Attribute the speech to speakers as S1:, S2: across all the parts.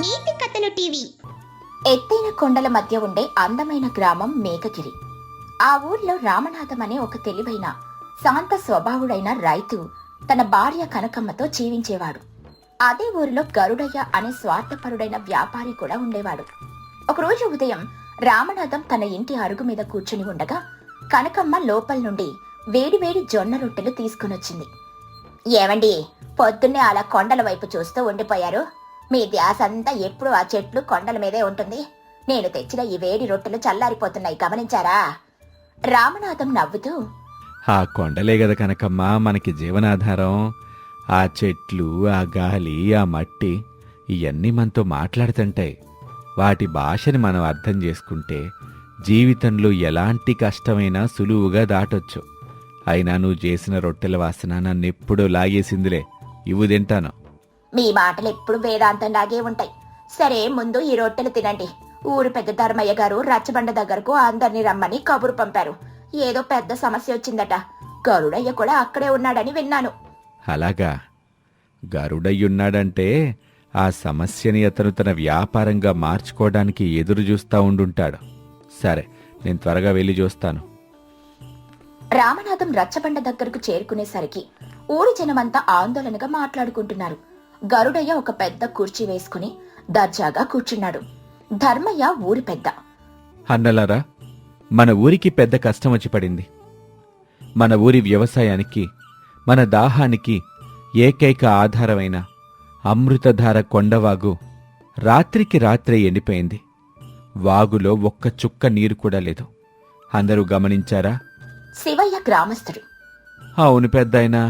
S1: నీతి కథలు టీవీ.
S2: ఎత్తైన కొండల మధ్య ఉండే అందమైన గ్రామం మేఘగిరి. ఆ ఊర్లో రామనాథం అనే ఒక తెలివైన శాంత స్వభావుడైన రైతు తన భార్య కనకమ్మతో జీవించేవాడు. అదే ఊరిలో గరుడయ్య అనే స్వార్థపరుడైన వ్యాపారి కూడా ఉండేవాడు. ఒకరోజు ఉదయం రామనాథం తన ఇంటి అరుగు మీద కూర్చుని ఉండగా కనకమ్మ లోపల నుండి వేడివేడి జొన్న రొట్టెలు తీసుకునొచ్చింది. ఏమండి, పొద్దున్నే అలా కొండల వైపు చూస్తూ ఉండిపోయారు? మీ ధ్యాస అంతా ఎప్పుడు ఆ చెట్లు కొండల మీదే ఉంటుంది. నేను తెచ్చిన ఈ వేడి రొట్టెలు చల్లారిపోతున్నాయి, గమనించారా? రామనాథం నవ్వుతూ,
S3: ఆ కొండలే గద కనకమ్మ మనకి జీవనాధారం. ఆ చెట్లు, ఆ గాలి, ఆ మట్టి ఇవన్నీ మనతో మాట్లాడుతుంటాయి. వాటి భాషని మనం అర్థం చేసుకుంటే జీవితంలో ఎలాంటి కష్టమైనా సులువుగా దాటొచ్చు. అయినా నువ్వు చేసిన రొట్టెల వాసన నన్నెప్పుడూ లాగేసిందిలే. ఇవ్వు తింటాను.
S2: మీ మాటలు ఎప్పుడు వేదాంతంలాగే ఉంటాయి. సరే, ముందు ఈ రొట్టెలు తినండి. ఊరు పెద్ద ధర్మయ్య గారు రచ్చబండ దగ్గరకు అందరినీ రమ్మని కబురు పంపారు. ఏదో పెద్ద సమస్య వచ్చిందట. గరుడయ్య కూడా అక్కడే ఉన్నాడని విన్నాను.
S3: అలాగా? గరుడయ్యున్నాడంటే ఆ సమస్యని అతను తన వ్యాపారంగా మార్చుకోవడానికి ఎదురు చూస్తా ఉండుంటాడు. సరే, నేను త్వరగా వెళ్ళి చూస్తాను.
S2: రామనాథం రచ్చబండ దగ్గరకు చేరుకునేసరికి ఊరి జనమంతా ఆందోళనగా మాట్లాడుకుంటున్నారు. గరుడయ్య ఒక పెద్ద కుర్చీ వేసుకుని దర్జాగా కూర్చున్నాడు. ధర్మయ్య ఊరి పెద్ద.
S3: అన్నలారా, మన ఊరికి పెద్ద కష్టం వచ్చి పడింది. మన ఊరి వ్యవసాయానికి, మన దాహానికి ఏకైక ఆధారమైన అమృతధార కొండవాగు రాత్రికి రాత్రే ఎండిపోయింది. వాగులో ఒక్క చుక్క నీరు కూడా లేదు. అందరూ గమనించారా?
S2: శివయ్య గ్రామస్తుడు.
S3: అవును పెద్దాయనా,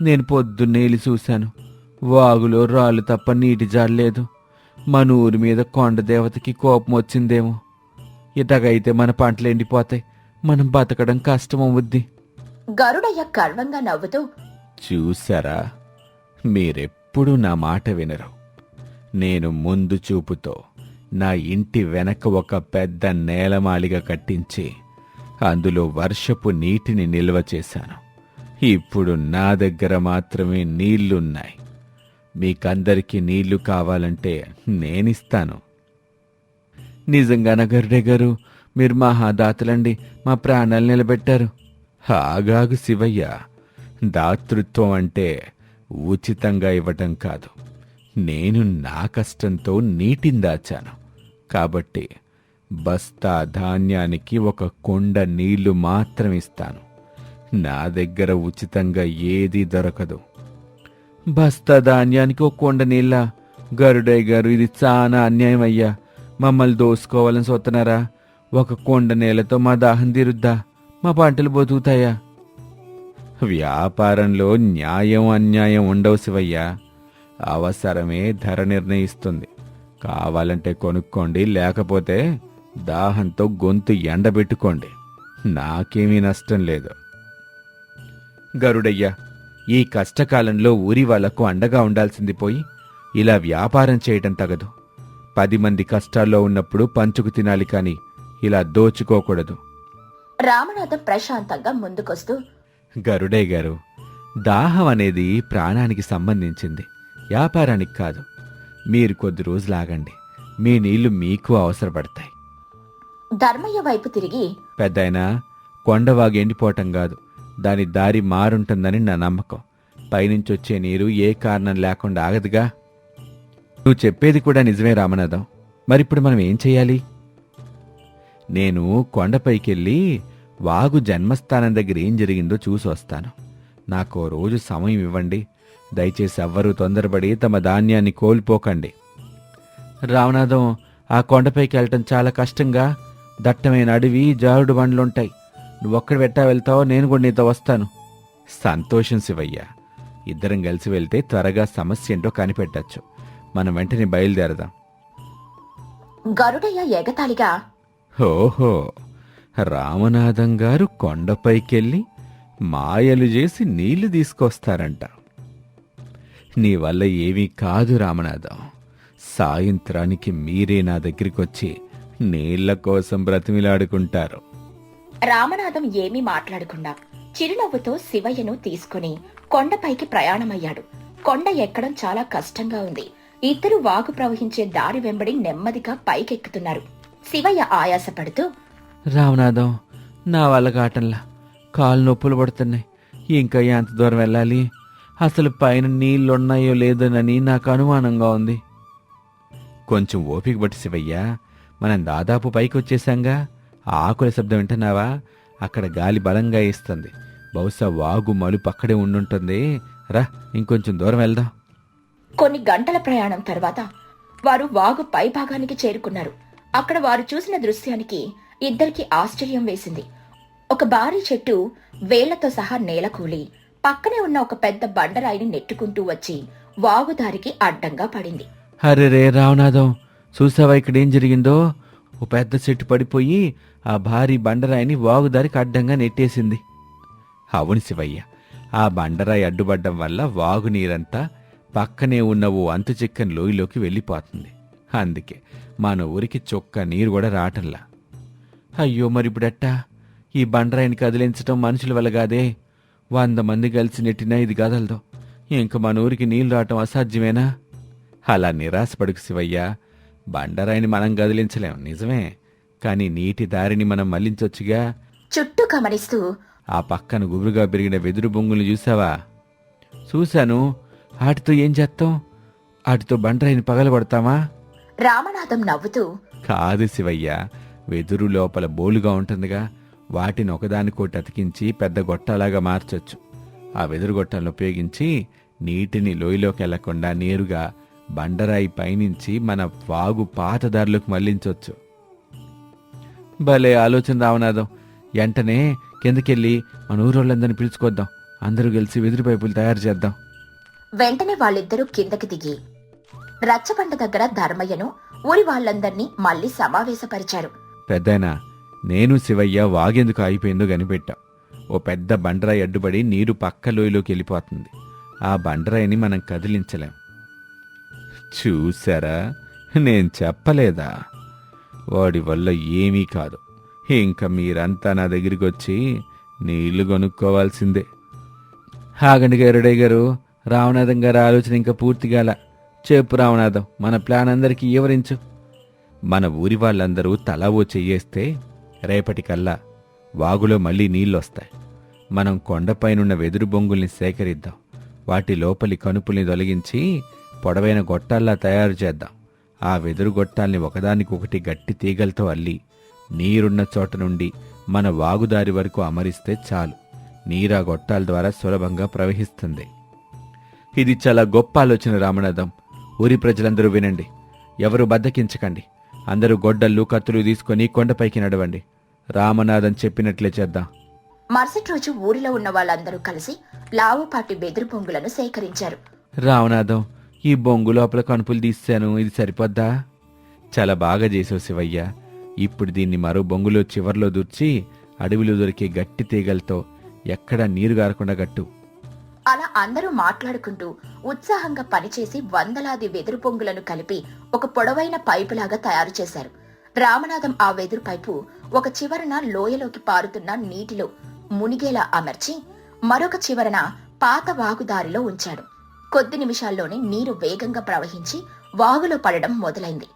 S3: నేను పొద్దున్నే చూశాను. వాగులో రాళ్ళు తప్ప నీటి జాడలేదు. మన ఊరి మీద కొండ దేవతకి కోపం వచ్చిందేమో. ఇటగైతే మన పంటలు ఎండిపోతాయి. మనం బతకడం కష్టమవుద్ది.
S2: గరుడయ్య గర్వంగా నవ్వుతూ,
S3: చూశారా, మీరెప్పుడూ నా మాట వినరు. నేను ముందు చూపుతో నా ఇంటి వెనక ఒక పెద్ద నేలమాళిగ కట్టించి అందులో వర్షపు నీటిని నిల్వ చేశాను. ఇప్పుడు నా దగ్గర మాత్రమే నీళ్లున్నాయి. మీకందరికీ నీళ్లు కావాలంటే నేనిస్తాను. నిజంగానా గరుడే గారు? మీరు మహాదాతలండి, మా ప్రాణాలు నిలబెట్టారు. ఆగాగు శివయ్య, దాతృత్వం అంటే ఉచితంగా ఇవ్వటం కాదు. నేను నా కష్టంతో నీటిని దాచాను కాబట్టి బస్తా ధాన్యానికి ఒక కొండ నీళ్లు మాత్రం ఇస్తాను. నా దగ్గర ఉచితంగా ఏదీ దొరకదు. బస్తా ధాన్యానికి ఒక కొండ నీళ్ళ? గరుడయ్య గారు, ఇది చాలా అన్యాయం అయ్యా. మమ్మల్ని దోసుకోవాలని చూస్తున్నారా? ఒక కొండ నేలతో మా దాహం తీరుద్దా? మా పంటలు బతుకుతాయా? వ్యాపారంలో న్యాయం అన్యాయం ఉండవు శివయ్య. అవసరమే ధర నిర్ణయిస్తుంది. కావాలంటే కొనుక్కోండి, లేకపోతే దాహంతో గొంతు ఎండబెట్టుకోండి. నాకేమీ నష్టం లేదు. గరుడయ్య, ఈ కష్టకాలంలో ఊరి వాళ్లకు అండగా ఉండాల్సింది పోయి ఇలా వ్యాపారం చేయటం తగదు. 10 మంది కష్టాల్లో ఉన్నప్పుడు పంచుకు తినాలి, కాని ఇలా దోచుకోకూడదు.
S2: రామనాథం ప్రశాంతంగా ముందుకొస్తూ,
S3: గరుడయ్య గారు, దాహం అనేది ప్రాణానికి సంబంధించింది, వ్యాపారానికి కాదు. మీరు కొద్ది రోజులాగండి. మీ నీళ్లు మీకు అవసరపడతాయి.
S2: ధర్మయ్య వైపు తిరిగి,
S3: పెద్దాయనా, కొండవాగు ఎండిపోవటం కాదు, దాని దారి మారుంటుందని నా నమ్మకం. పైనుంచొచ్చే నీరు ఏ కారణం లేకుండా ఆగదుగా. నువ్వు చెప్పేది కూడా నిజమే రామనాథం. మరిప్పుడు మనం ఏం చెయ్యాలి? నేను కొండపైకెళ్ళి వాగు జన్మస్థానం దగ్గర ఏం జరిగిందో చూసి వస్తాను. నాకో రోజు సమయం ఇవ్వండి. దయచేసి ఎవ్వరూ తొందరపడి తమ ధాన్యాన్ని కోల్పోకండి. రామనాథం, ఆ కొండపైకి వెళ్ళటం చాలా కష్టంగా. దట్టమైన అడవి, జారుడు బండ్లుంటాయి. నువ్వొక్కడి వెట్టా వెళ్తావో నేను కూడా నీతో వస్తాను. సంతోషం శివయ్య. ఇద్దరం కలిసి వెళ్తే త్వరగా సమస్య ఏంటో కనిపెట్టచ్చు. మనం వెంటనే బయలుదేరదాం.
S2: గరుడయ్య ఎగతాళిగా,
S3: ఓహో, రామనాథం గారు కొండపైకెళ్ళి మాయలు చేసి నీళ్లు తీసుకొస్తారంట. నీ వల్ల ఏమీ కాదు రామనాథం. సాయంత్రానికి మీరే నా దగ్గరికొచ్చి నీళ్ల కోసం బ్రతిమిలాడుకుంటారు.
S2: రామనాథం ఏమీ మాట్లాడకుండా చిరునవ్వుతో శివయ్యను తీసుకుని కొండపైకి ప్రయాణమయ్యాడు. కొండ ఎక్కడం చాలా కష్టంగా ఉంది. ఇద్దరు వాగు ప్రవహించే దారి వెంబడి నెమ్మదిగా పైకెక్కుతున్నారు. శివయ్య ఆయాసపడుతూ,
S3: రామనాథం, నా వల్ల కాటంలా కాళ్ళు నొప్పులు పడుతున్నాయి. ఇంకా ఎంత దూరం వెళ్ళాలి? అసలు పైన నీళ్లున్నాయో లేదోనని నాకు అనుమానంగా ఉంది. కొంచెం ఓపిక బట్టి శివయ్య, మనం దాదాపు పైకి వచ్చేశాంగా. ఆ ఆకుల శబ్దం వింటున్నావా? అక్కడ గాలి బలంగా ఇస్తుంది. బహుశా వాగు మలుపు అక్కడే ఉండుంటుంది. రా, ఇంకొంచెం దూరం వెళ్దాం.
S2: కొన్ని గంటల ప్రయాణం తర్వాత వారు వాగు పై భాగానికి చేరుకున్నారు. అక్కడ వారు చూసిన దృశ్యానికి ఇద్దరికి ఆశ్చర్యం వేసింది. ఒక భారీ చెట్టు వేళ్లతో సహా నేలకూలి పక్కనే ఉన్న ఒక పెద్ద బండరాయిని నెట్టుకుంటూ వచ్చి వాగుదారికి అడ్డంగా పడింది.
S3: అరే రే రామనాథం, చూసావా ఇక్కడేం జరిగిందో? ఓ పెద్ద చెట్టు పడిపోయి ఆ భారీ బండరాయిని వాగుదారికి అడ్డంగా నెట్టేసింది. అవును శివయ్య, ఆ బండరాయి అడ్డుపడ్డం వల్ల వాగు నీరంతా పక్కనే ఉన్న ఓ అంతు చిక్కని లోయలోకి వెళ్ళిపోతుంది. అందుకే మన ఊరికి చొక్క నీరు కూడా రావటంలా. అయ్యో, మరిప్పుడెట్టా? ఈ బండరాయిని కదిలించటం మనుషుల వల్ల కాదే. 100 మంది కలిసి నెట్టినా ఇది కదలదు. ఇంక మన ఊరికి నీళ్లు రావటం అసాధ్యమేనా? అలా నిరాశపడుకు శివయ్య. బండరాయిని మనం కదిలించలేం నిజమే, కానీ నీటి దారిని మనం మళ్లించొచ్చుగా.
S2: చుట్టూ గమనిస్తూ,
S3: ఆ పక్కన గుబురుగా పెరిగిన వెదురు బొంగులు చూసావా? చూశాను. వాటితో ఏం చేస్తాం? వాటితో బండరాయిని పగలగొడతామా?
S2: రామనాథం నవ్వుతూ,
S3: కాదు శివయ్య, వెదురు లోపల బోలుగా ఉంటుందిగా, వాటిని ఒకదానికోటి అతికించి పెద్ద గొట్టాలాగా మార్చొచ్చు. ఆ వెదురు గొట్టాలను ఉపయోగించి నీటిని లోయలోకి వెళ్లకుండా నేరుగా బండరాయి పైనుంచి మన వాగు పాతదారిలోకి మళ్లించొచ్చు. భలే ఆలోచన రామనాథం. వెంటనే కిందకెళ్ళి మన ఊరోళ్ళందరినీ పిలుచుకొద్దాం. అందరూ కలిసి వెదురు పైపులు తయారు చేద్దాం.
S2: వెంటనే వాళ్ళిద్దరూ కిందకి దిగి రచ్చబండ దగ్గర ధర్మయ్యను ఊరి వాళ్ళందర్నీ మళ్లీ సమావేశపరిచారు.
S3: పెద్దయినా, నేను శివయ్య వాగెందుకు ఆగిపోయిందో కనిపెట్టాం. ఓ పెద్ద బండరాయి అడ్డుపడి నీరు పక్క లోయలోకి వెళ్ళిపోతుంది. ఆ బండరాయిని మనం కదిలించలేం. చూశారా, నేను చెప్పలేదా? వాడి వల్ల ఏమీ కాదు. ఇంకా మీరంతా నా దగ్గరికి వచ్చి నీళ్లు కొనుక్కోవాల్సిందే. ఆగండి గరుడయ్య గారు, రామనాథం గారి ఆలోచన ఇంకా పూర్తిగాల. చెప్పు రామనాథం, మన ప్లాన్ అందరికీ వివరించు. మన ఊరి వాళ్ళందరూ తలా ఓ చెయ్యేస్తే రేపటికల్లా వాగులో మళ్లీ నీళ్లొస్తాయి. మనం కొండపైనున్న వెదురు బొంగుల్ని సేకరిద్దాం. వాటి లోపలి కనుపుల్ని తొలగించి పొడవైన గొట్టాల్లా తయారు చేద్దాం. ఆ వెదురు గొట్టాల్ని ఒకదానికొకటి గట్టి తీగలతో అల్లి నీరున్న చోట నుండి మన వాగుదారి వరకు అమరిస్తే చాలు. నీరా గొట్టాల ద్వారా సులభంగా ప్రవహిస్తుంది. ఇది చాలా గొప్ప ఆలోచన రామనాథం. ఊరి ప్రజలందరూ వినండి. ఎవరు బద్దకించకండి. అందరూ గొడ్డళ్ళు కత్తులు తీసుకుని కొండపైకి నడవండి. రామనాథం చెప్పినట్లే చేద్దాం.
S2: మరుసటి రోజు ఊరిలో ఉన్న వాళ్ళందరూ కలిసి లావుపాటి వెదురు బొంగులను సేకరించారు.
S3: రామనాథం, ఈ బొంగు లోపల కనుపులు తీశాను. ఇది సరిపోద్దా? చాలా బాగా చేసావు శివయ్య. ఇప్పుడు దీన్ని మరో బొంగులో చివర్లో దూర్చి అడవిలో దొరికే గట్టి తీగలతో ఎక్కడా నీరు గారకుండా గట్టు.
S2: అలా అందరూ మాట్లాడుకుంటూ ఉత్సాహంగా పనిచేసి వందలాది వెదురు బొంగులను కలిపి ఒక పొడవైన పైపులాగా తయారు చేశారు. రామనాథం ఆ వెదురు పైపు ఒక చివరన లోయలోకి పారుతున్న నీటిలో మునిగేలా అమర్చి మరొక చివరన పాత వాగుదారిలో ఉంచాడు. కొద్ది నిమిషాల్లోనే నీరు వేగంగా ప్రవహించి వాగులో పడడం మొదలైంది.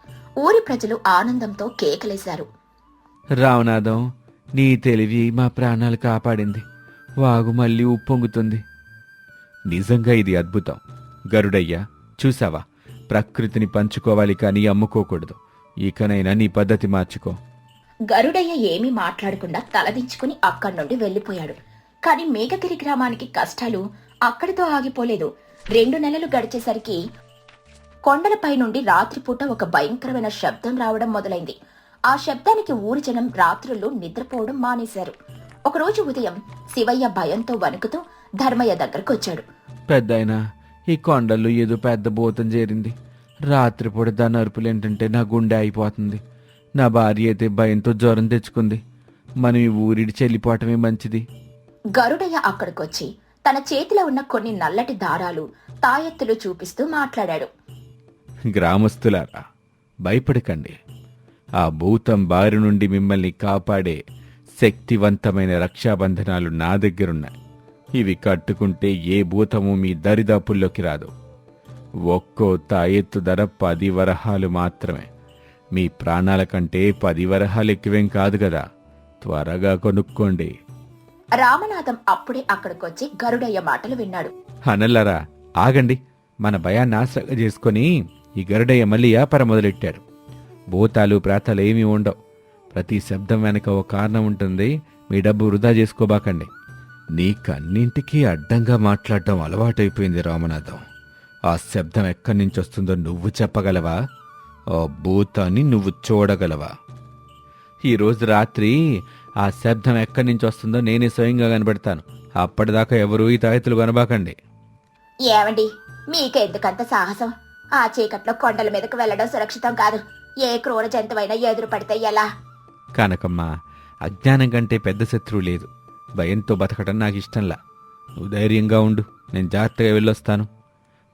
S2: ఊరి ప్రజలు ఆనందంతో కేకలేశారు.
S3: రామనాథం, నీ తెలివి మా ప్రాణాలు కాపాడింది. వాగు మళ్ళీ ఉప్పొంగుతుంది. నిజంగా ఇది అద్భుతం. గరుడయ్యా, చూసావా? ప్రకృతిని పంచుకోవాలి కానీ అమ్ముకోకూడదు. ఇకనైనా నీ పద్ధతి మార్చుకో.
S2: గరుడయ్య ఏమీ మాట్లాడకుండా తలదించుకుని అక్కడి నుండి వెళ్లిపోయాడు. కాని మేఘగిరి గ్రామానికి కష్టాలు అక్కడితో ఆగిపోలేదు. 2 నెలలు గడిచేసరికి కొండలపై నుండి రాత్రిపూట ఒక భయంకరమైన శబ్దం రావడం మొదలైంది. ఆ శబ్దానికి ఊరి జనం రాత్రుల్లో నిద్రపోవడం మానేశారు. ఒకరోజు ఉదయం శివయ్య భయంతో వణుకుతూ ధర్మయ్య దగ్గరకొచ్చాడు.
S3: పెద్దాయనా, ఈ కొండల్లో ఏదో పెద్ద భూతం చేరింది. రాత్రిపూట దాని అరుపులేంటంటే నా గుండె అయిపోతుంది. నా భార్య అయితే భయంతో జ్వరం తెచ్చుకుంది. మనం ఈ ఊరిడి చెల్లిపోవటమే మంచిది.
S2: గరుడయ్య అక్కడికొచ్చి తన చేతిలో ఉన్న కొన్ని నల్లటి దారాలు తాయెత్తులు చూపిస్తూ మాట్లాడాడు.
S3: గ్రామస్తులారా, భయపడకండి. ఆ భూతం బారి నుండి మిమ్మల్ని కాపాడే శక్తివంతమైన రక్షాబంధనాలు నా దగ్గరున్నాయి. ఇవి కట్టుకుంటే ఏ భూతము మీ దరిదాపుల్లోకి రాదు. ఒక్కో తాయెత్తు ధర 10 వరహాలు మాత్రమే. మీ ప్రాణాల కంటే 10 వరహాలు ఎక్కువేం కాదు కదా. త్వరగా కొనుక్కోండి.
S2: రామనాథం అప్పుడే అక్కడికొచ్చి గరుడయ్య మాటలు విన్నాడు.
S3: అనల్లరా, ఆగండి. మన భయాన్ని ఆసరగా చేసుకుని ఈ గరుడయ్య మళ్ళీ వ్యాపారం మొదలెట్టాడు. భూతాలు ప్రాతాలు ఏమీ ఉండవు. ప్రతి శబ్దం వెనక ఓ కారణం ఉంటుంది. మీ డబ్బు వృధా చేసుకోబాకండి. నీకన్నింటికీ అడ్డంగా మాట్లాడటం అలవాటైపోయింది రామనాథం. ఆ శబ్దం ఎక్కడి నుంచి వస్తుందో నువ్వు చెప్పగలవా? ఆ భూతాన్ని నువ్వు చూడగలవా? ఈరోజు రాత్రి ఆ శబ్దం ఎక్కడి నుంచి వస్తుందో నేనే స్వయంగా కనబడతాను. అప్పటిదాకా ఎవరూ ఈ తాయెత్తులు కొనబాకండి.
S2: ఏమండి, మీకెందుకంత సాహసం? ఆ చీకట్లో కొండల మీదకు వెళ్లడం సురక్షితం కాదు. ఏ క్రూర జంతువైనా ఎదురు పడితే ఎలా?
S3: కనకమ్మ, అజ్ఞానం కంటే పెద్ద శత్రువు లేదు. భయంతో బతకటం నాకు ఇష్టంలా. నువ్వు ధైర్యంగా ఉండు. నేను జాగ్రత్తగా వెళ్ళొస్తాను.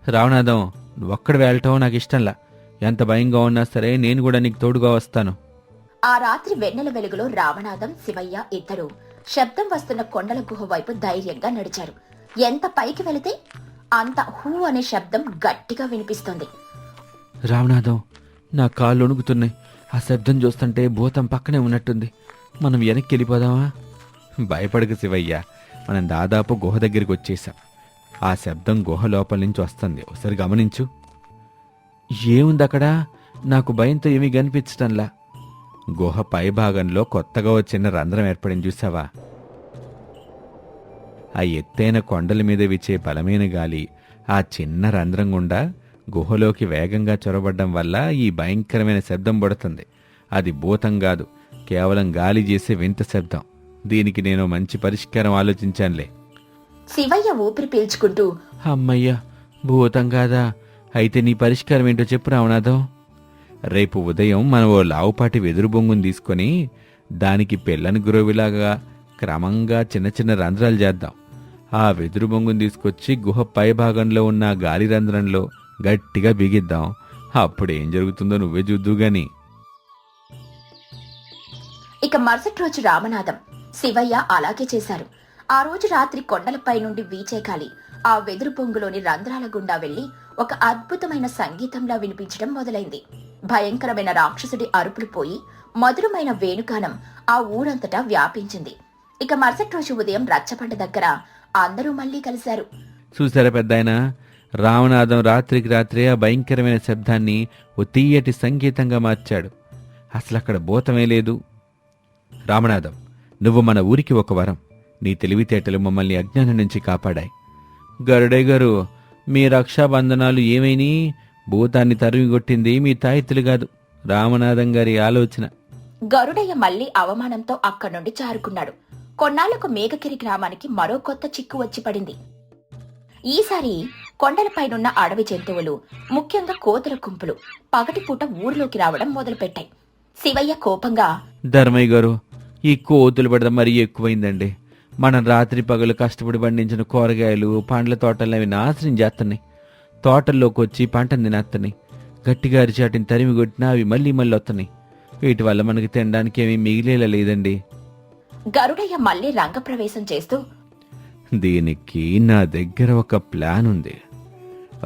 S3: రావణాథం, నువ్వొక్కడ వెళ్ళటం నాకు ఇష్టంలా. ఎంత భయంగా ఉన్నా సరే నేను కూడా నీకు తోడుగా వస్తాను.
S2: ఆ రాత్రి వెన్నెల వెలుగులో రామనాథం, శివయ్య ఇద్దరు శబ్దం వస్తున్న కొండల గుహ వైపు ధైర్యంగా నడిచారు. ఎంత పైకి వెళితే అంత హూ అనే శబ్దం గట్టిగా వినిపిస్తుంది.
S3: రామనాథం, నా కాళ్ళు వణుకుతున్నాయి. ఆ శబ్దం చూస్తుంటే భూతం పక్కనే ఉన్నట్టుంది. మనం వెనక్కి వెళ్ళిపోదామా? భయపడకు శివయ్య, మనం దాదాపు గుహ దగ్గరికి వచ్చేసాం. ఆ శబ్దం గుహ లోపల నుంచి వస్తుంది. ఒకసారి గమనించు. ఏముంది అక్కడ? నాకు భయంతో ఏమీ కనిపించటంలా. గుహ పై భాగంలో కొత్తగా ఓ చిన్న రంధ్రం ఏర్పడింది, చూసావా? ఆ ఎత్తైన కొండల మీద విచ్చే బలమైన గాలి ఆ చిన్న రంధ్రం గుండా గుహలోకి వేగంగా చొరబడ్డం వల్ల ఈ భయంకరమైన శబ్దం పడుతుంది. అది భూతం కాదు, కేవలం గాలి చేసే వింత శబ్దం. దీనికి నేను మంచి పరిష్కారం ఆలోచించానులే.
S2: శివయ్య ఊపిరి పీల్చుకుంటూ,
S3: అమ్మయ్యా, భూతం కాదా? అయితే నీ పరిష్కారం ఏంటో చెప్పు రామనాథం. రేపు ఉదయం మనం ఓ లావుపాటి వెదురు బొంగుని తీసుకొని దానికి పిల్లని గురువులాగా క్రమంగా చిన్న చిన్న రంధ్రాలు చేద్దాం. ఆ వెదురు బొంగుని తీసుకొచ్చి గుహ పై భాగంలో ఉన్న గాలి రంధ్రంలో గట్టిగా బిగిద్దాం. అప్పుడేం జరుగుతుందో నువ్వే చూద్దుగాని.
S2: ఇక మరుసటి రోజు రామనాథం, శివయ్య అలాగే చేశారు. ఆ రోజు రాత్రి కొండలపై నుండి వీచే గాలి ఆ వెదురు పొంగులోని రంధ్రాల గుండా వెళ్లి ఒక అద్భుతమైన సంగీతంలా వినిపించడం మొదలైంది. భయంకరమైన రాక్షసుడి అరుపులు పోయి మధురమైన వేణుగానం ఆ ఊరంతటా వ్యాపించింది. ఇక మరుసటి రోజు ఉదయం రచ్చబండ దగ్గర అందరూ మళ్లీ కలిశారు.
S3: చూసారా పెద్దాయన, రామనాథం రాత్రికి రాత్రే ఆ భయంకరమైన శబ్దాన్ని ఓ తీయటి సంగీతంగా మార్చాడు. అసలు అక్కడ భూతమే లేదు. రామనాథం, నువ్వు మన ఊరికి ఒక వరం. నీ తెలివితేటలు మమ్మల్ని అజ్ఞానం నుంచి కాపాడాయి. గరుడయ్య గారు, మీ రక్షాబంధనాలు ఏమైనా భూతాన్ని తరిమిగొట్టింది మీ తాయెత్తులు కాదు, రామనాథం గారి ఆలోచన.
S2: గరుడయ్య మళ్లీ అవమానంతో అక్కడి నుండి జారుకున్నాడు. కొన్నాళ్లకు మేఘగిరి గ్రామానికి మరో కొత్త చిక్కు వచ్చి పడింది. ఈసారి కొండలపైనున్న అడవి జంతువులు, ముఖ్యంగా కోతుల గుంపులు పగటిపూట ఊరిలోకి రావడం మొదలుపెట్టాయి. శివయ్య కోపంగా,
S3: ధర్మయ్య గారు, ఈ కోతులు పడడం మరీ ఎక్కువైందండి. మనం రాత్రి పగలు కష్టపడి పండించిన కూరగాయలు, పండ్ల తోటలు అవి నాశనం చేస్తున్నాయి. తోటల్లోకి వచ్చి పంటను తినేస్తున్నాయి. గట్టిగా అరిచాటిని తరిమి కొట్టినా అవి మళ్ళీ మళ్ళీ వస్తున్నాయి. వీటి వల్ల మనకి తినడానికి ఏమీ మిగిలేలా లేదండి.
S2: గరుడయ్య మళ్లీ రంగప్రవేశం చేస్తూ,
S3: దీనికి నా దగ్గర ఒక ప్లాన్ ఉంది.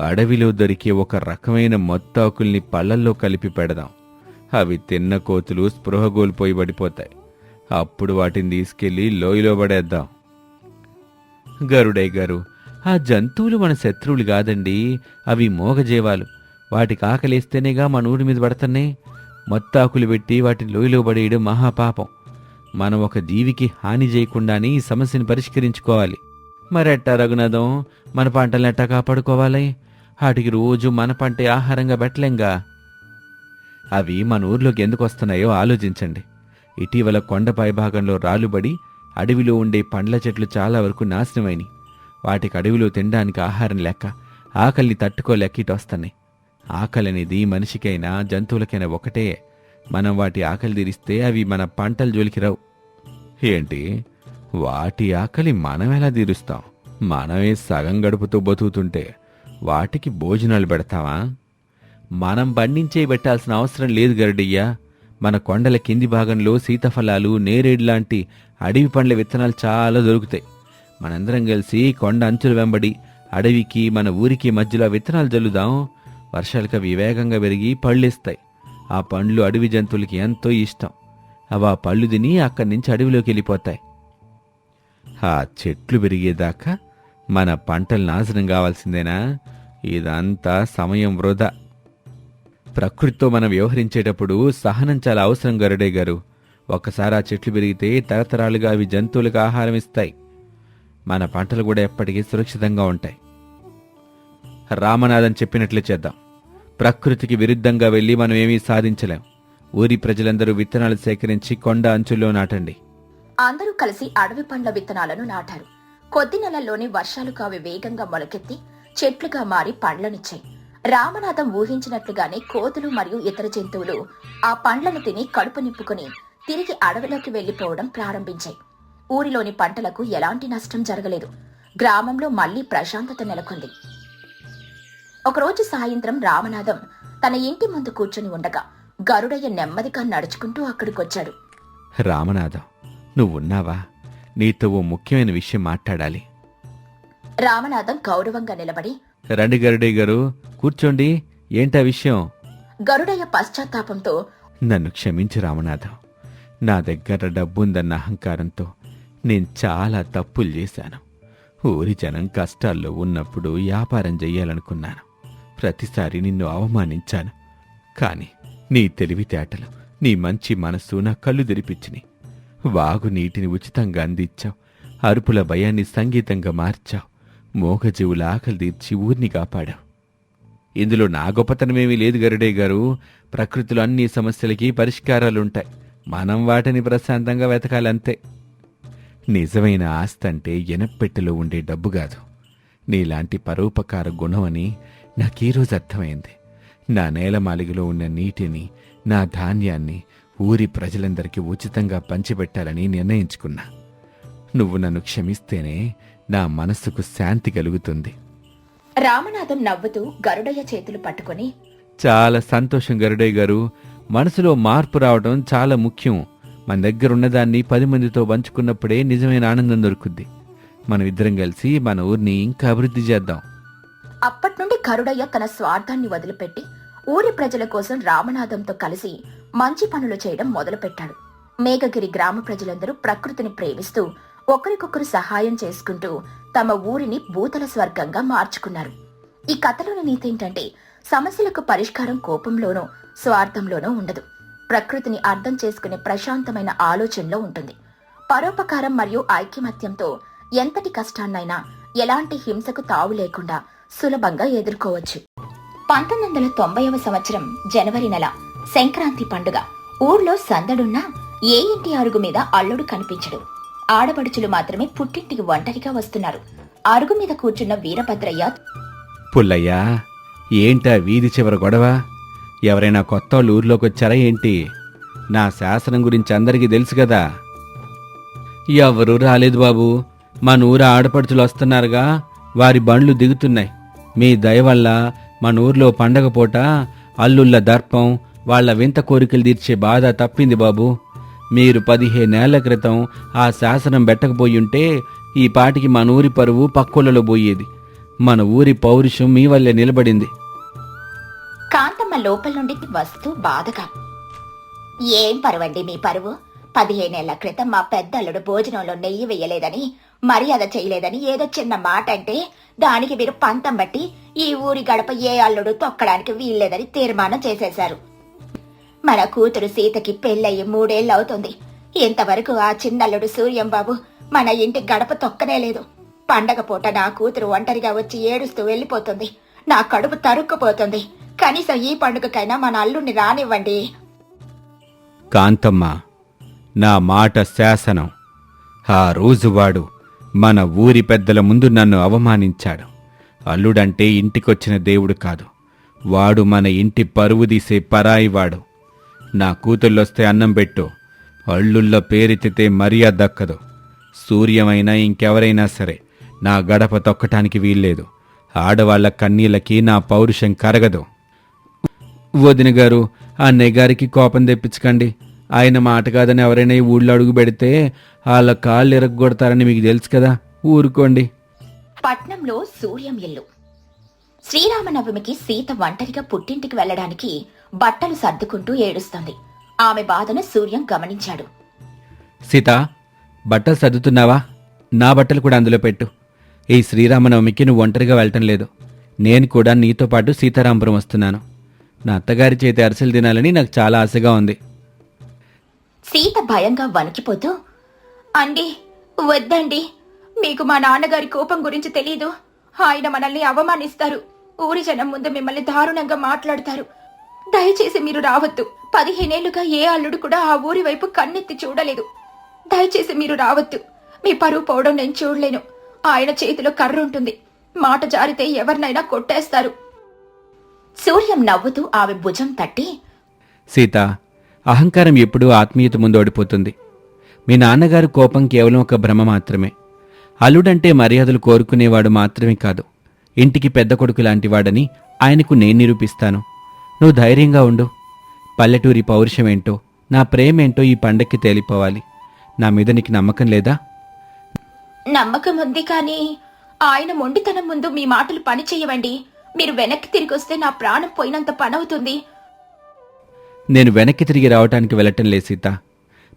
S3: అడవిలో దొరికే ఒక రకమైన మొత్తాకుల్ని పళ్ళల్లో కలిపి పెడదాం. అవి తిన్న కోతులు స్పృహ కోల్పోయి పడిపోతాయి. అప్పుడు వాటిని తీసుకెళ్లి లోయలో పడేద్దాం. గరుడయ్య గారు, ఆ జంతువులు మన శత్రువులు కాదండి, అవి మోగజీవాలు. వాటికి ఆకలిస్తేనేగా మన ఊరి మీద పడుతున్నాయి. మొత్తాకులు పెట్టి వాటిని లోయలో పడేయడం మహాపాపం. మనం ఒక జీవికి హాని చేయకుండానే ఈ సమస్యను పరిష్కరించుకోవాలి. మరెట్టా రఘునాథం, మన పంటలను ఎట్టా కాపాడుకోవాలి? వాటికి రోజు మన పంటే ఆహారంగా పెట్టలేంగా. అవి మన ఊర్లోకి ఎందుకు వస్తున్నాయో ఆలోచించండి. ఇటీవల కొండ పైభాగంలో రాలుబడి అడవిలో ఉండే పండ్ల చెట్లు చాలా వరకు నాశనమైనవి. వాటికి అడవిలో తినడానికి ఆహారం లేక ఆకలిని తట్టుకోలేక ఇటు వస్తున్నాయి. ఆకలి అనేది మనిషికైనా జంతువులకైనా ఒకటే. మనం వాటి ఆకలి తీరిస్తే అవి మన పంటల జోలికి రావు. ఏంటి, వాటి ఆకలి మనం ఎలా తీరుస్తాం? మనమే సగం గడుపుతూ బతుకుతుంటే వాటికి భోజనాలు పెడతావా? మనం పండించే పెట్టాల్సిన అవసరం లేదు గరుడయ్యా. మన కొండల కింది భాగంలో సీతాఫలాలు, నేరేడు లాంటి అడవి పండ్ల విత్తనాలు చాలా దొరుకుతాయి. మనందరం కలిసి కొండ అంచుల వెంబడి అడవికి మన ఊరికి మధ్యలో విత్తనాలు జల్లుదాం. వర్షాలకు అవి వేగంగా పెరిగి పళ్ళిస్తాయి. ఆ పండ్లు అడవి జంతువులకి ఎంతో ఇష్టం. అవి ఆ పళ్ళు తిని అక్కడి నుంచి అడవిలోకి వెళ్ళిపోతాయి. ఆ చెట్లు పెరిగేదాకా మన పంటలు నాశనం కావాల్సిందేనా? ఇదంతా సమయం వృధా. ప్రకృతితో మనం వ్యవహరించేటప్పుడు సహనం చాలా అవసరం గరుడే గారు. ఒక్కసారి ఆ చెట్లు పెరిగితే తరతరాలుగా అవి జంతువులకు ఆహారం ఇస్తాయి. మన పంటలు కూడా ఎప్పటికీ సురక్షితంగా ఉంటాయి. రామనాథన్ చెప్పినట్లే చేద్దాం. ప్రకృతికి విరుద్ధంగా వెళ్ళి మనం ఏమీ సాధించలేం. ఊరి ప్రజలందరూ విత్తనాలు సేకరించి కొండ అంచుల్లో నాటండి.
S2: అందరూ కలిసి అడవి పండ్ల విత్తనాలను నాటారు. కొద్ది నెలల్లోనే వర్షాలకు అవి వేగంగా మొలకెత్తి చెట్లుగా మారి పండ్లనిచ్చాయి. రామనాథం ఊహించినట్లుగానే కోతులు మరియు ఇతర జంతువులు ఆ పండ్లను తిని కడుపు నింపుకుని తిరిగి అడవిలోకి వెళ్లిపోవడం ప్రారంభించాయి. ఊరిలోని పంటలకు ఎలాంటి నష్టం జరగలేదు. గ్రామంలో మళ్లీ ప్రశాంతత నెలకొంది. ఒకరోజు సాయంత్రం రామనాథం తన ఇంటి ముందు కూర్చుని ఉండగా గరుడయ్య నెమ్మదిగా నడుచుకుంటూ అక్కడికొచ్చాడు.
S3: రామనాథం, నువ్వున్నావా? నీతో ఓ ముఖ్యమైన విషయం మాట్లాడాలి.
S2: రామనాథం గౌరవంగా నిలబడి,
S3: రండి గరుడయ్య గారు, కూర్చోండి. ఏంటా విషయం?
S2: గరుడయ్య పశ్చాత్తాపంతో,
S3: నన్ను క్షమించు రామనాథం. నా దగ్గర డబ్బుందన్న అహంకారంతో నేను చాలా తప్పులు చేశాను. ఊరి జనం కష్టాల్లో ఉన్నప్పుడు వ్యాపారం చెయ్యాలనుకున్నాను. ప్రతిసారి నిన్ను అవమానించాను. కాని నీ తెలివితేటలు, నీ మంచి మనస్సు నా కళ్ళు తెరిపించిని. వాగు నీటిని ఉచితంగా అందించావు. అరుపుల భయాన్ని సంగీతంగా మార్చావు. మోగజీవుల ఆకలి తీర్చి ఊరిని కాపాడావు. ఇందులో నా గొప్పతనమేమీ లేదు గరుడే గారు. ప్రకృతిలో అన్ని సమస్యలకి పరిష్కారాలుంటాయి. మనం వాటిని ప్రశాంతంగా వెతకాలంతే. నిజమైన ఆస్తంటే ఎనపెట్టెలో ఉండే డబ్బు కాదు, నీలాంటి పరోపకార గుణం అని నాకీరోజు అర్థమైంది. నా నేలమాలిగలో ఉన్న నీటిని, నా ధాన్యాన్ని ఊరి ప్రజలందరికీ ఉచితంగా పంచిపెట్టాలని నిర్ణయించుకున్నా. నువ్వు నన్ను క్షమిస్తేనే నా మనస్సుకు శాంతి కలుగుతుంది.
S2: రామనాథం నవ్వుతూ గరుడయ్య చేతులు పట్టుకుని,
S3: చాలా సంతోషం గరుడయ్య గారు. మనసులో మార్పు రావడం చాలా ముఖ్యం. మన దగ్గరున్నదాన్ని 10 మందితో పంచుకున్నప్పుడే నిజమైన ఆనందం దొరుకుద్ది. మనం ఇద్దరం కలిసి మన ఊరిని ఇంకా అభివృద్ధి చేద్దాం.
S2: అప్పట్నుండి గరుడయ్య తన స్వార్థాన్ని వదిలిపెట్టి ఊరి ప్రజల కోసం రామనాథంతో కలిసి మంచి పనులు చేయడం మొదలుపెట్టాడు. మేఘగిరి గ్రామ ప్రజలందరూ ప్రకృతిని ప్రేమిస్తూ ఒకరికొకరు సహాయం చేసుకుంటూ తమ ఊరిని భూతల స్వర్గంగా మార్చుకున్నారు. ఈ కథలోని నీతేంటంటే, సమస్యలకు పరిష్కారం కోపంలోనో స్వార్థంలోనో ఉండదు. ప్రకృతిని అర్థం చేసుకునే ప్రశాంతమైన ఆలోచనలో ఉంటుంది. పరోపకారం మరియు ఐకమత్యంతో ఎంతటి కష్టాన్నైనా ఎలాంటి హింసకు తావు లేకుండా సులభంగా ఎదుర్కోవచ్చు. 1990వ సంవత్సరం జనవరి నెల, సంక్రాంతి పండుగ. ఊర్లో సందడున్నా ఏ ఇంటి అరుగు మీద అల్లుడు కనిపించడు. ఆడపడుచులు మాత్రమే పుట్టింటికి ఒంటరిగా వస్తున్నారు. అరుగు మీద కూర్చున్న వీరభద్రయ్య,
S3: పుల్లయ్యా, ఏంటా వీధి చివర గొడవ? ఎవరైనా కొత్త వాళ్ళు ఊర్లోకి వచ్చారా ఏంటి? నా శాసనం గురించి అందరికీ తెలుసు కదా. ఎవరూ రాలేదు బాబు. మన ఊరు ఆడపడుచులు వస్తున్నారుగా, వారి బండ్లు దిగుతున్నాయి. మీ దయ వల్ల మన ఊర్లో పండగ పూట అల్లుళ్ళ దర్పం, వాళ్ల వింత కోరికలు తీర్చే బాధ తప్పింది బాబు. మీరు 15 ఏళ్ల క్రితం ఆ శాసనం పెట్టకపోయుంటే ఈ పాటికి మన ఊరి పరువు పక్కోళ్ళలో పోయేది. మన ఊరి పౌరుషం మీ వల్లే నిలబడింది.
S2: కాంతమ్మ లోపల నుండి వస్తూ బాధగా, ఏం పరువండి మీ పరువు? 15 ఏళ్ల క్రితం మా పెద్దల్లుడు భోజనంలో నెయ్యి వెయ్యలేదని, మర్యాద చేయలేదని ఏదో చిన్న మాట అంటే దానికి మీరు పంతం బట్టి ఈ ఊరి గడప ఏ అల్లుడు తొక్కడానికి వీల్లేదని తీర్మానం చేసేశారు. మన కూతురు సీతకి పెళ్ళయి 3 ఏళ్లవుతుంది. ఇంతవరకు ఆ చిన్నల్లుడు సూర్యంబాబు మన ఇంటి గడప తొక్కనే లేదు. పండగ పూట నా కూతురు ఒంటరిగా వచ్చి ఏడుస్తూ వెళ్ళిపోతుంది. నా కడుపు తరుక్కుపోతుంది. కనీసం ఈ పండుగకైనా మన అల్లుడిని రానివ్వండి.
S3: కాంతమ్మ, నా మాట శాసనం. ఆ రోజు వాడు మన ఊరి పెద్దల ముందు నన్ను అవమానించాడు. అల్లుడంటే ఇంటికొచ్చిన దేవుడు కాదు, వాడు మన ఇంటి పరువు తీసే పరాయివాడు. నా కూతుళ్ళొస్తే అన్నం పెట్టు. అల్లుళ్ళ పేరెత్తితే మర్యాద దక్కదు. సూర్యమైనా ఇంకెవరైనా సరే నా గడప తొక్కటానికి వీల్లేదు. ఆడవాళ్ల కన్నీళ్ళకి నా పౌరుషం కరగదు. వదిన గారు, అన్నయ్య గారికి కోపం తెప్పించకండి. ఆయన మాట కాదని ఎవరైనా ఈ ఊళ్ళో అడుగు పెడితే వాళ్ళ కాళ్ళు ఎరగొడతారని మీకు తెలుసు కదా, ఊరుకోండి.
S2: పట్నంలో సూర్యం ఇల్లు. శ్రీరామనవమికి సీత ఒంటరిగా పుట్టింటికి వెళ్లడానికి బట్టలు సర్దుకుంటూ ఏడుస్తోంది. ఆమె బాధను సూర్యం గమనించాడు.
S3: సీత, బట్టలు సర్దుతున్నావా? నా బట్టలు కూడా అందులో పెట్టు. ఈ శ్రీరామనవమికి నువ్వు ఒంటరిగా వెళ్ళటం లేదు. నేను కూడా నీతో పాటు సీతారాంపురం వస్తున్నాను. నా అత్తగారి చేతి అరిసెలు తినాలని నాకు చాలా ఆశగా ఉంది.
S2: సీత భయంగా వణికిపోతూ, అండి, వద్దండి. మీకు మా నాన్నగారి కోపం గురించి తెలీదు. ఆయన మనల్ని అవమానిస్తారు. ఊరి జనం ముందు మిమ్మల్ని దారుణంగా మాట్లాడతారు. దయచేసి మీరు రావద్దు. 15 ఏళ్లుగా ఏ అల్లుడు కూడా ఆ ఊరి వైపు కన్నెత్తి చూడలేదు. దయచేసి మీరు రావద్దు. మీ పరువు పోవడం నేను చూడలేను. ఆయన చేతిలో కర్ర ఉంటుంది. మాట జారితే ఎవరినైనా కొట్టేస్తారు. సూర్యం నవ్వుతూ ఆమె భుజం తట్టి,
S3: సీత, అహంకారం ఎప్పుడూ ఆత్మీయత ముందు ఓడిపోతుంది. మీ నాన్నగారు కోపం కేవలం ఒక భ్రమ మాత్రమే. అల్లుడంటే మర్యాదలు కోరుకునేవాడు మాత్రమే కాదు, ఇంటికి పెద్ద కొడుకు లాంటివాడని ఆయనకు నేను నిరూపిస్తాను. నువ్వు ధైర్యంగా ఉండు. పల్లెటూరి పౌరుషమేంటో, నా ప్రేమేంటో ఈ పండక్కి తేలిపోవాలి. నా మీద నీకు నమ్మకం లేదా?
S2: నమ్మకం ఉంది, కానీ ఆయన మొండితనం ముందు మీ మాటలు పని చెయ్యవండి. మీరు వెనక్కి తిరిగి వస్తే నా ప్రాణం పోయినంత పనవుతుంది.
S3: నేను వెనక్కి తిరిగి రావటానికి వెళ్ళటం లేదు సీత.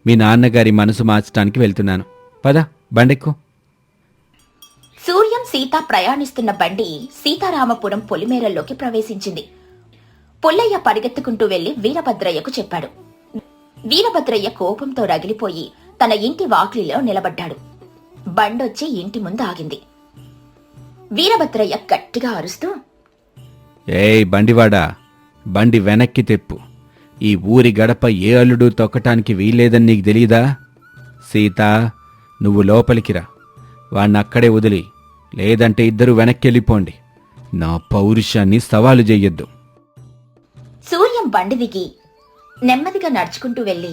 S3: మీ నాన్నగారి మనసు మార్చడానికి వెళ్తున్నాను. పద, బండెక్కు.
S2: సూర్యం సీత ప్రయాణిస్తున్న బండి సీతారామపురం పొలిమేరల్లోకి ప్రవేశించింది. పుల్లయ్య పరిగెత్తుకుంటూ వెళ్లి వీరభద్రయ్యకు చెప్పాడు. వీరభద్రయ్య కోపంతో రగిలిపోయి తన ఇంటి వాకిలిలో నిలబడ్డాడు. బండొచ్చి ఇంటి ముందు ఆగింది. వీరభద్రయ్య గట్టిగా అరుస్తూ,
S3: ఏయ్ బండివాడా, బండి వెనక్కి తెప్పు. ఈ ఊరి గడప ఏ అల్లుడు తొక్కటానికి వీల్లేదని నీకు తెలీదా? సీత, నువ్వు లోపలికి రా. వాణ్ణక్కడే వదిలి, లేదంటే ఇద్దరు వెనక్కెళ్ళిపోండి. నా పౌరుషాన్ని సవాలు చెయ్యొద్దు.
S2: సూర్యం బండి దిగి నెమ్మదిగా నడుచుకుంటూ వెళ్లి,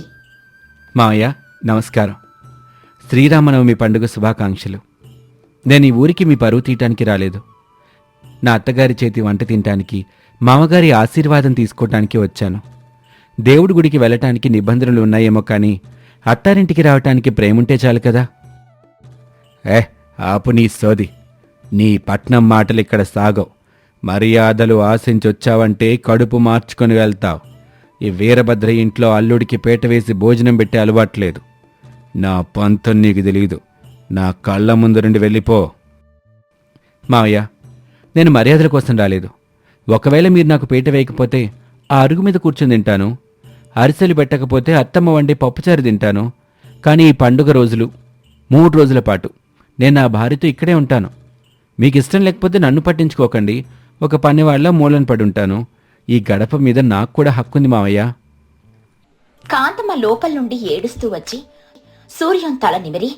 S3: మావయ్య నమస్కారం. శ్రీరామనవమి పండుగ శుభాకాంక్షలు. నేను ఈ ఊరికి మీ పరువు తీయటానికి రాలేదు. నా అత్తగారి చేతి వంట తినటానికి, మామగారి ఆశీర్వాదం తీసుకోవటానికి వచ్చాను. దేవుడి గుడికి వెళ్ళటానికి నిబంధనలు ఉన్నాయేమో కానీ అత్తారింటికి రావటానికి ప్రేముంటే చాలు కదా. ఆపు నీ సోది. నీ పట్నం మాటలు ఇక్కడ సాగవు. మర్యాదలు ఆశించొచ్చావంటే కడుపు మార్చుకొని వెళ్తావు. ఈ వీరభద్ర ఇంట్లో అల్లుడికి పీట వేసి భోజనం పెట్టే అలవాట్లేదు. నా పంతం నీకు తెలీదు. నా కళ్ళ ముందు నుండి వెళ్ళిపో. మావయ్య, నేను మర్యాదల కోసం రాలేదు. ఒకవేళ మీరు నాకు పీట వేయకపోతే ఆ అరుగు మీద కూర్చుని తింటాను. అరిసెలు పెట్టకపోతే అత్తమ్మ వండి పప్పుచారు తింటాను. కానీ ఈ పండుగ రోజులు 3 రోజుల పాటు నేను నా భార్యతో ఇక్కడే ఉంటాను. మీకు ఇష్టం లేకపోతే నన్ను పట్టించుకోకండి. ఒక పనివాళ్ళ మూలన పడుంటాను. ఈ గడప మీద నాకు కూడా హక్కుంది మావయ్య.
S2: కాంతమ్మ లోపల నుండి ఏడుస్తూ వచ్చి సూర్యం తల నిమిరి,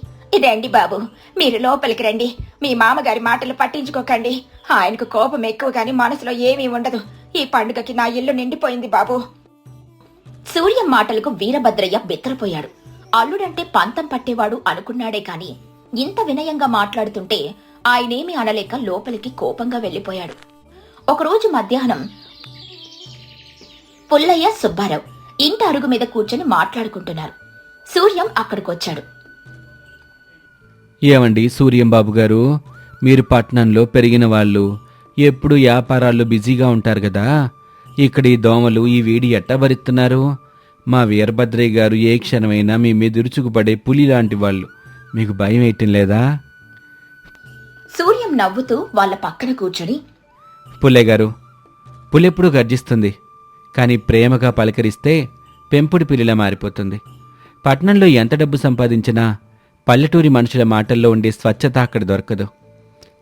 S2: రండి బాబు, మీరు లోపలికి రండి. మీ మామగారి మాటలు పట్టించుకోకండి. ఆయనకు కోపం ఎక్కువ గాని మనసులో ఏమీ ఉండదు. ఈ పండుగకి నా ఇల్లు నిండిపోయింది బాబు. సూర్యం మాటలకు వీరభద్రయ్య బెత్తరపోయాడు. అల్లుడంటే పంతం పట్టేవాడు అనుకున్నాడే కాని ఇంత వినయంగా మాట్లాడుతుంటే ఆయనేమీ అనలేక లోపలికి కోపంగా వెళ్లిపోయాడు. ఒకరోజు మధ్యాహ్నం పుల్లయ్య, సుబ్బారావు ఇంటి అరుగు మీద కూర్చొని మాట్లాడుకుంటున్నారు. సూర్యం అక్కడికొచ్చాడు.
S3: ఏమండి సూర్యం బాబు గారు, మీరు పట్నంలో పెరిగిన వాళ్ళు, ఎప్పుడు వ్యాపారాల్లో బిజీగా ఉంటారు కదా. ఇక్కడ ఈ దోమలు, ఈ వేడి ఎట్టా భరిస్తున్నారు? మా వీరభద్రయ్య గారు ఏ క్షణమైనా మీ మీద విరుచుకుపడే పులి లాంటి వాళ్ళు. మీకు భయం వేయటం లేదా?
S2: సూర్యం నవ్వుతూ వాళ్ళ పక్కన కూర్చొని,
S3: పుల్లయ్య గారు, పులెప్పుడు గర్జిస్తుంది, కానీ ప్రేమగా పలకరిస్తే పెంపుడు పిల్లిలా మారిపోతుంది. పట్నంలో ఎంత డబ్బు సంపాదించినా పల్లెటూరి మనుషుల మాటల్లో ఉండే స్వచ్ఛత అక్కడ దొరకదు.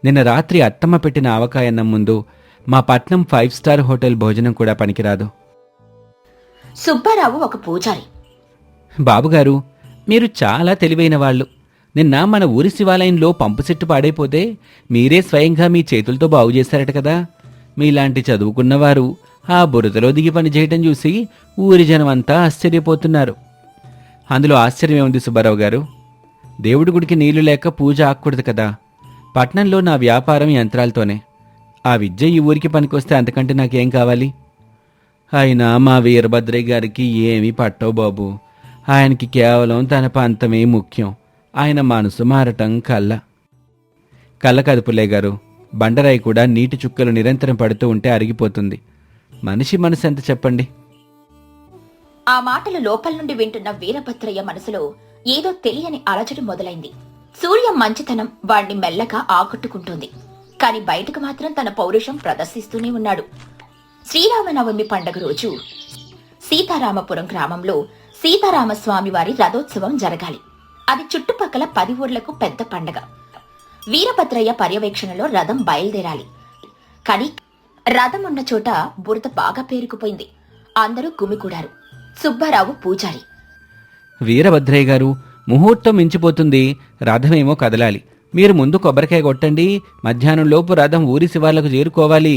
S3: నిన్న రాత్రి అత్తమ్మ పెట్టిన ఆవకాయన్నం ముందు మా పట్నం 5 స్టార్ హోటల్ భోజనం కూడా పనికిరాదు.
S2: సుబ్బారావు ఒక పూజారి.
S3: బాబుగారు, మీరు చాలా తెలివైన వాళ్ళు. నిన్న మన ఊరి శివాలయంలో పంపు సెట్టు పాడైపోతే మీరే స్వయంగా మీ చేతులతో బాగు చేశారట కదా. మీలాంటి చదువుకున్నవారు ఆ బురదలో దిగి పనిచేయటం చూసి ఊరి జనం అంతా ఆశ్చర్యపోతున్నారు. అందులో ఆశ్చర్యమేముంది సుబ్బారావు గారు? దేవుడి గుడికి నీళ్లు లేక పూజ ఆక్కూడదు కదా. పట్నంలో నా వ్యాపారం యంత్రాలతోనే. ఆ విద్య ఈ ఊరికి పనికొస్తే అంతకంటే నాకేం కావాలి? అయినా మా వీరభద్రయ్య గారికి ఏమీ పట్టవు బాబు. ఆయనకి కేవలం తన పంతమే ముఖ్యం. ఆయన మనసు మారటం కల్లా. కళ్ళ కాదు పుల్లయ్య గారు, బండరాయి కూడా నీటి చుక్కలు నిరంతరం పడుతూ ఉంటే అరిగిపోతుంది. మనిషి మనసు ఎంత చెప్పండి.
S2: ఆ మాటలు లోపల నుండి వింటున్న వీరభద్రయ్య మనసులో ఏదో తెలియని అలజడి మొదలైంది. సూర్యం మంచితనం వాణ్ణి మెల్లగా ఆకట్టుకుంటోంది. కాని బయటకు మాత్రం తన పౌరుషం ప్రదర్శిస్తూనే ఉన్నాడు. శ్రీరామనవమి పండగ రోజు సీతారామపురం గ్రామంలో సీతారామస్వామి వారి రథోత్సవం జరగాలి. అది చుట్టుపక్కల 10 ఊర్లకు పెద్ద పండగ. వీరభద్రయ్య పర్యవేక్షణలో రథం బయలుదేరాలి. కాని రథం ఉన్న చోట బురద బాగా పేరుకుపోయింది. అందరూ గుమికూడారు. సుబ్బారావు పూజారి,
S3: వీరభద్రయ్య గారు, ముహూర్తం మించిపోతుంది, రథమేమో కదలాలి. మీరు ముందు కొబ్బరికాయ కొట్టండి, మధ్యాహ్నం లోపు రథం ఊరి శివార్లకు చేరుకోవాలి.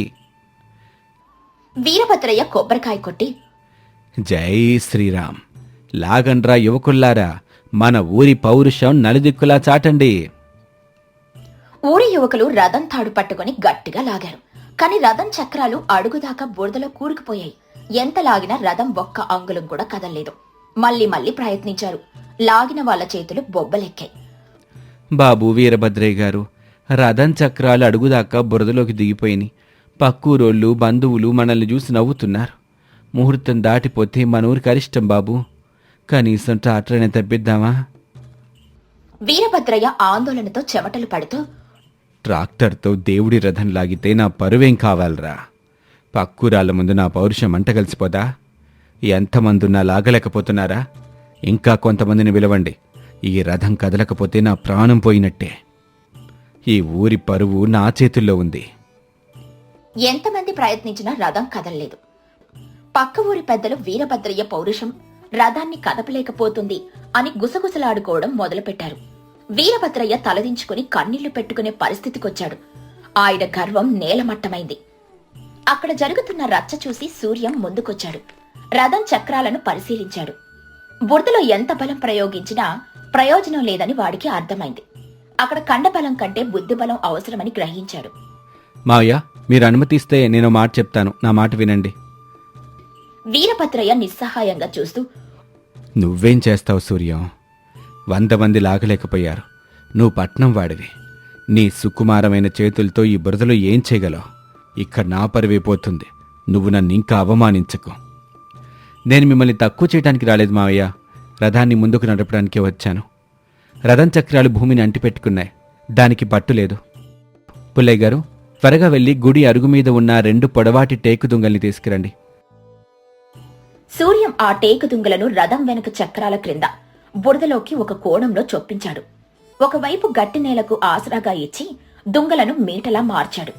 S2: వీరభద్రయ్య కొబ్బరికాయ కొట్టి,
S3: జై శ్రీరామ్, లాగండ్రా యువకుల్లారా, మన ఊరి పౌరుషం నలుదిక్కులా చాటండి.
S2: ఊరి యువకులు రథం తాడు పట్టుకుని గట్టిగా లాగారు. కాని రథం చక్రాలు అడుగుదాకా బురదలో కూరుకుపోయాయి. ఎంత లాగినా రథం ఒక్క అంగుళం కూడా కదల్లేదు. మళ్ళీ మళ్ళీ ప్రయత్నించారు. లాగిన వాళ్ళ చేతులు బొబ్బలెక్కాయి.
S3: బాబు వీరభద్రయ్య గారు, రథం చక్రాలు అడుగుదాకా బురదలోకి దిగిపోయినాయి. పక్కూరోళ్ళు బంధువులు మనల్ని చూసి నవ్వుతున్నారు. ముహూర్తం దాటిపోతే మన ఊరికి అరిష్టం బాబు. కనీసం ట్రాక్టర్ని తప్పిద్దామా?
S2: వీరభద్రయ్య ఆందోళనతో చెమటలు పడుతూ,
S3: ట్రాక్టర్తో దేవుడి రథం లాగితే నా పరువేం కావాలరా? పక్కూరాళ్ళ ముందు నా పౌరుషం మంట కలిసిపోదా? ఎంతమందున్నా లాగలేకపోతున్నారా? ఇంకా కొంతమందిని పిలవండి. ఈ రథం కదలకపోతే నా ప్రాణం పోయినట్టే. ఈ ఊరి పరువు నా చేతుల్లో ఉంది.
S2: ఎంతమంది ప్రయత్నించినా రథం కదలలేదు. పక్క ఊరి పెద్దలు వీరభద్రయ్య పౌరుషం రథాన్ని కదపలేకపోతుంది అని గుసగుసలాడుకోవడం మొదలుపెట్టారు. వీరభద్రయ్య తలదించుకుని కన్నీళ్లు పెట్టుకునే పరిస్థితికొచ్చాడు. ఆయన గర్వం నేలమట్టమైంది. అక్కడ జరుగుతున్న రచ్చ చూసి సూర్యం ముందుకొచ్చాడు. రథం చక్రాలను పరిశీలించాడు. బురదలో ఎంత బలం ప్రయోగించినా ప్రయోజనం లేదని వాడికి అర్థమైంది. అక్కడ కండబలం కంటే బుద్ధిబలం అవసరమని గ్రహించాడు.
S3: మావయ్య, మీరు అనుమతిస్తే నేను మాట చెప్తాను, నా మాట వినండి.
S2: వీరభద్రయ్య నిస్సహాయంగా చూస్తూ,
S3: నువ్వేం చేస్తావు సూర్యం? 100 మంది లాగలేకపోయారు. నువ్వు పట్నం వాడివి. నీ సుకుమారమైన చేతులతో ఈ బురదలో ఏం చేయగలవు? ఇక్కడ నా పరివైపోతుంది. నువ్వు నన్ను ఇంకా అవమానించకు. నేను మిమ్మల్ని తక్కువ చేయడానికి రాలేదు మావయ్య. రథాన్ని ముందుకు నడపడానికే వచ్చాను. రథం చక్రాలు భూమిని అంటిపెట్టుకున్నాయి. దానికి పట్టులేదు. పుల్లయ్య గారు, త్వరగా వెళ్లి గుడి అరుగు మీద ఉన్న 2 పొడవాటి టేకు దుంగల్ని తీసుకురండి.
S2: సూర్యం ఆ టేకు దుంగలను రథం వెనుక చక్రాల క్రింద బురదలోకి ఒక కోణంలో చొప్పించాడు. ఒకవైపు గట్టి నేలకు ఆసరాగా ఇచ్చి దుంగలను మీటలా మార్చాడు.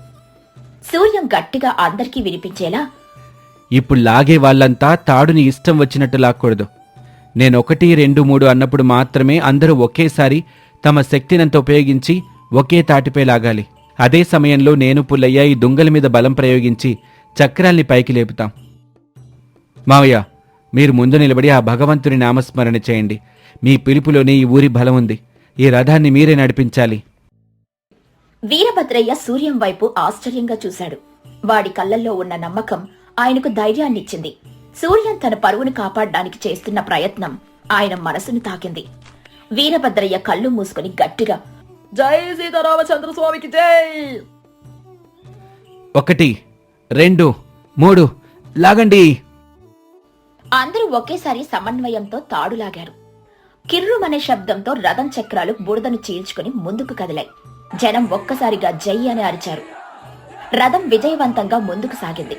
S2: సూర్యం గట్టిగా అందరికీ వినిపించేలా,
S3: ఇప్పుడు లాగే వాళ్ళంతా తాడుని ఇష్టం వచ్చినట్టు లాక్కూడదు. నేను 1, 2, 3 అన్నప్పుడు మాత్రమే అందరూ ఒకేసారి తమ శక్తినంత ఉపయోగించి ఒకే తాటిపై లాగాలి. అదే సమయంలో నేను పుల్లయ్య ఈ దుంగల మీద బలం ప్రయోగించి చక్రాల్ని పైకి లేపుతాం. మావయ్య, మీరు ముందు నిలబడి ఆ భగవంతుని నామస్మరణ చేయండి. మీ పిలుపులోనే ఈ ఊరి బలం ఉంది. ఈ రథాన్ని మీరే నడిపించాలి.
S2: వీరభద్రయ్య సూర్యం వైపు ఆశ్చర్యంగా చూశాడు. వాడి కళ్ళల్లో ఉన్న నమ్మకం ఆయనకు ధైర్యాన్నిచ్చింది. సూర్యం తన పరువును కాపాడడానికి చేస్తున్న ప్రయత్నం ఆయన మనసును తాకింది. వీరభద్రయ్య కళ్ళు మూసుకుని గట్టిగా, జై సీతారామచంద్రస్వామికి జై!
S3: 1, 2, 3 లాగండి.
S2: అందరూ ఒకేసారి సమన్వయంతో తాడులాగారు. కిర్రుమనే శబ్దంతో రథం చక్రాలు బురదను చీల్చుకుని ముందుకు కదిలాయి. జనం ఒక్కసారిగా జై అని అరిచారు. రథం విజయవంతంగా ముందుకు సాగింది.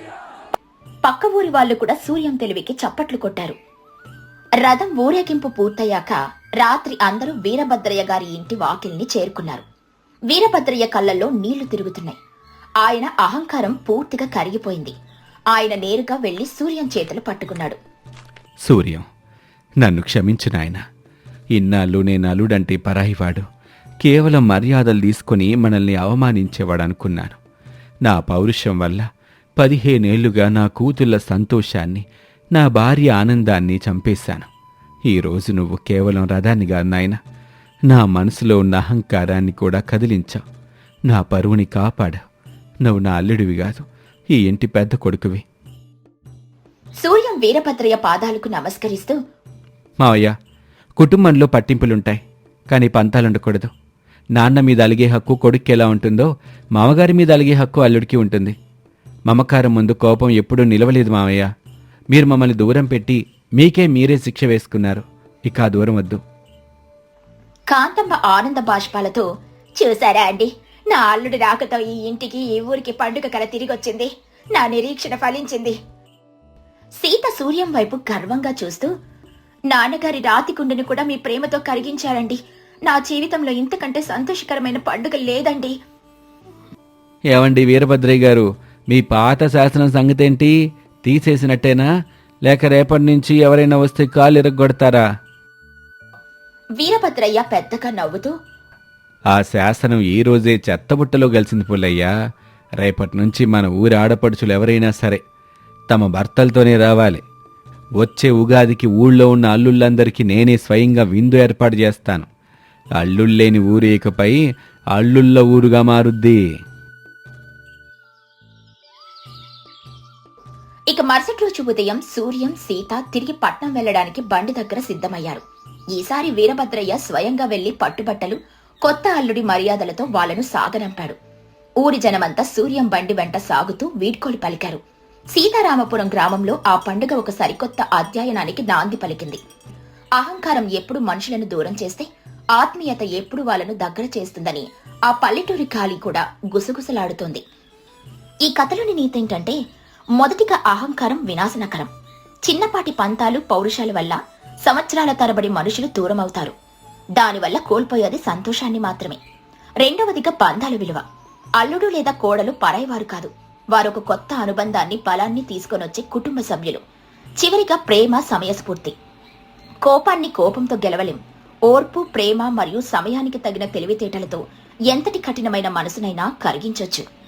S2: పక్క ఊరి వాళ్లు కూడా సూర్యం తెలివికి చప్పట్లు కొట్టారు. రథం ఊరేగింపు పూర్తయ్యాక రాత్రి అందరూ వీరభద్రయ్య గారి ఇంటి వాకిల్ని చేరుకున్నారు. వీరభద్రయ్య కళ్ళల్లో నీళ్లు తిరుగుతున్నాయి. ఆయన అహంకారం పూర్తిగా కరిగిపోయింది. ఆయన నేరుగా వెళ్లి సూర్యం చేతులు పట్టుకున్నాడు.
S3: సూర్యం, నన్ను క్షమించు నాయనా. ఇన్నాళ్ళు నేను అల్లుడంటే పరాయివాడు, కేవలం మర్యాదలు తీసుకుని మనల్ని అవమానించేవాడనుకున్నాను. నా పౌరుషం వల్ల 15 ఏళ్లుగా నా కూతుళ్ల సంతోషాన్ని, నా భార్య ఆనందాన్ని చంపేశాను. ఈరోజు నువ్వు కేవలం రథాన్నిగా నాయనా, నా మనసులో ఉన్న అహంకారాన్ని కూడా కదిలించావు. నా పరువుని కాపాడావు. నువ్వు నా అల్లుడివి కాదు, ఈ ఇంటి పెద్ద కొడుకువి.
S2: సూర్యం వీరభద్రయ్య పాదాలకు నమస్కరిస్తూ,
S3: మావయ్య, కుటుంబంలో పట్టింపులుంటాయి, కానీ పంతాలుండకూడదు. నాన్న మీద అలిగే హక్కు కొడుక్కి ఎలా ఉంటుందో మామగారి మీద అలిగే హక్కు అల్లుడికి ఉంటుంది. మమకారం ముందు కోపం ఎప్పుడూ నిలవలేదు మామయ్య. మీరు మమ్మల్ని దూరం పెట్టి మీకే మీరే శిక్ష వేసుకున్నారు. ఇక ఆ దూరం వద్దు.
S2: కాంతమ్మ ఆనంద బాష్పాలతో, చూసారా అండి, నా అల్లుడి రాకతో ఈ ఇంటికి ఈ ఊరికి పండుగ కల తిరిగొచ్చింది. నా నిరీక్షణ ఫలించింది. సీత సూర్యం వైపు గర్వంగా చూస్తూ, నాన్నగారి రాతి కుండను కూడా మీ ప్రేమతో కరిగించారండి. నా జీవితంలో ఇంతకంటే సంతోషకరమైన పండుగ లేదండి.
S3: ఏవండి వీరభద్రయ్య గారు, మీ పాత శాసనం సంగతేంటి? తీసేసినట్టేనా, లేక రేపటి నుంచి ఎవరైనా వస్తే కాలు ఇరగ్గొడతారా?
S2: వీరభద్రయ్య పెద్దగా నవ్వుతూ,
S3: ఆ శాసనం ఈ రోజే చెత్తబుట్టలో కలిసింది పుల్లయ్యా. రేపటి నుంచి మన ఊరి ఆడపడుచులు ఎవరైనా సరే తమ భర్తలతోనే రావాలి. వచ్చే ఉగాదికి ఊళ్ళో ఉన్న అల్లుళ్ళందరికీ నేనే స్వయంగా విందు ఏర్పాటు చేస్తాను. అల్లుళ్ళేని ఊరు ఇకపై అల్లుళ్ళ ఊరుగా మారుద్ది.
S2: ఇక మరుసటి రోజు ఉదయం సూర్యం, సీత తిరిగి పట్నం వెళ్లడానికి బండి దగ్గర సిద్ధమయ్యారు. ఈసారి వీరభద్రయ్య స్వయంగా వెళ్లి పట్టుబట్టలు, కొత్త అల్లుడి మర్యాదలతో వాళ్లను సాగనంపాడు. ఊరి జనమంతా సూర్యం బండి వెంట సాగుతూ వీడ్కోలు పలికారు. సీతారామపురం గ్రామంలో ఆ పండుగ ఒక సరికొత్త అధ్యయనానికి నాంది పలికింది. అహంకారం ఎప్పుడు మనుషులను దూరం చేస్తే ఆత్మీయత ఎప్పుడు వాళ్ళను దగ్గర చేస్తుందని ఆ పల్లెటూరి గాలి కూడా గుసగుసలాడుతోంది. ఈ కథలోని నీతేంటంటే, మొదటిగా అహంకారం వినాశనకరం. చిన్నపాటి పంతాలు, పౌరుషాల వల్ల సంవత్సరాల తరబడి మనుషులు దూరమవుతారు. దానివల్ల కోల్పోయేది సంతోషాన్ని మాత్రమే. రెండవదిగా బంధాల విలువ. అల్లుడు లేదా కోడలు పరాయివారు కాదు. వారొక కొత్త అనుబంధాన్ని, బలాన్ని తీసుకొనొచ్చే కుటుంబ సభ్యులు. చివరిగా ప్రేమ, సమయస్ఫూర్తి. కోపాన్ని కోపంతో గెలవలేం. ఓర్పు, ప్రేమ మరియు సమయానికి తగిన తెలివితేటలతో ఎంతటి కఠినమైన మనసునైనా కరిగించొచ్చు.